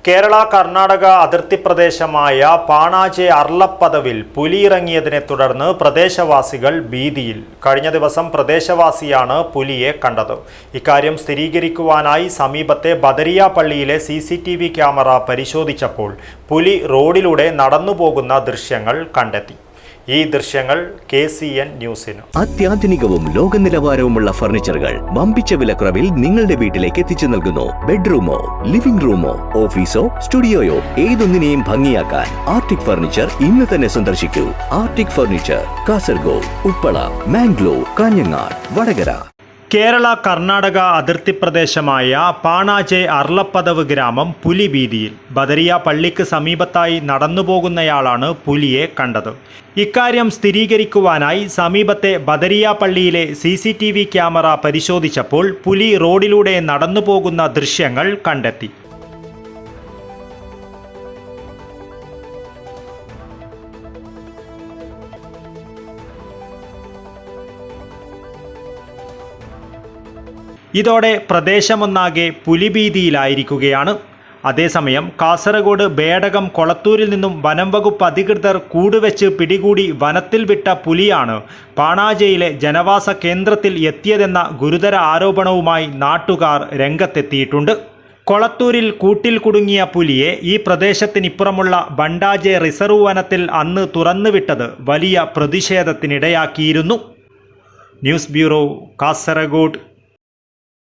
കേരള കർണാടക അതിർത്തി പ്രദേശമായ പാണാജെ അർലപ്പദവിൽ പുലിയിറങ്ങിയതിനെ തുടർന്ന് പ്രദേശവാസികൾ ഭീതിയിൽ. കഴിഞ്ഞ ദിവസം പ്രദേശവാസിയാണ് പുലിയെ കണ്ടത്. ഇക്കാര്യം സ്ഥിരീകരിക്കുവാനായി സമീപത്തെ ബദരിയ പള്ളിയിലെ CCTV ക്യാമറ പരിശോധിച്ചപ്പോൾ പുലി റോഡിലൂടെ നടന്നുപോകുന്ന ദൃശ്യങ്ങൾ കണ്ടെത്തി. ഈ ദൃശ്യങ്ങൾ KCN ന്യൂസിന്. അത്യാധുനികവും ലോക നിലവാരവുമുള്ള ഫർണിച്ചറുകൾ വമ്പിച്ച വിലക്കുറവിൽ നിങ്ങളുടെ വീട്ടിലേക്ക് എത്തിച്ചു നൽകുന്നു. ബെഡ്റൂമോ, ലിവിംഗ് റൂമോ, ഓഫീസോ, സ്റ്റുഡിയോയോ ഏതൊന്നിനെയും ഭംഗിയാക്കാൻ ആർട്ടിക് ഫർണിച്ചർ ഇന്ന് തന്നെ സന്ദർശിക്കൂ. Arctic furniture, Kasaragod, Uppala, Mangalore, Kanhangad, Vadakara. കേരള കർണാടക അതിർത്തി പ്രദേശമായ പാണാജെ അർലപ്പദവ് ഗ്രാമം പുലിഭീതിയിൽ. ബദരിയ പള്ളിക്ക് സമീപത്തായി നടന്നുപോകുന്നയാളാണ് പുലിയെ കണ്ടത്. ഇക്കാര്യം സ്ഥിരീകരിക്കുവാനായി സമീപത്തെ ബദരിയ പള്ളിയിലെ CCTV ക്യാമറ പരിശോധിച്ചപ്പോൾ പുലി റോഡിലൂടെ നടന്നുപോകുന്ന ദൃശ്യങ്ങൾ കണ്ടെത്തി. ഇതോടെ പ്രദേശമൊന്നാകെ പുലിഭീതിയിലായിരിക്കുകയാണ്. അതേസമയം കാസർഗോഡ് ബേഡകം കൊളത്തൂരിൽ നിന്നും വനം വകുപ്പ് അധികൃതർ കൂടുവെച്ച് പിടികൂടി വനത്തിൽ വിട്ട പുലിയാണ് പാണാജെയിലെ ജനവാസ കേന്ദ്രത്തിൽ എത്തിയതെന്ന ഗുരുതര ആരോപണവുമായി നാട്ടുകാർ രംഗത്തെത്തിയിട്ടുണ്ട്. കൊളത്തൂരിൽ കൂട്ടിൽ കുടുങ്ങിയ പുലിയെ ഈ പ്രദേശത്തിനിപ്പുറമുള്ള ബണ്ടാജെ റിസർവ് വനത്തിൽ അന്ന് തുറന്നുവിട്ടത് വലിയ പ്രതിഷേധത്തിനിടയാക്കിയിരുന്നു. News bureau, Kasaragod.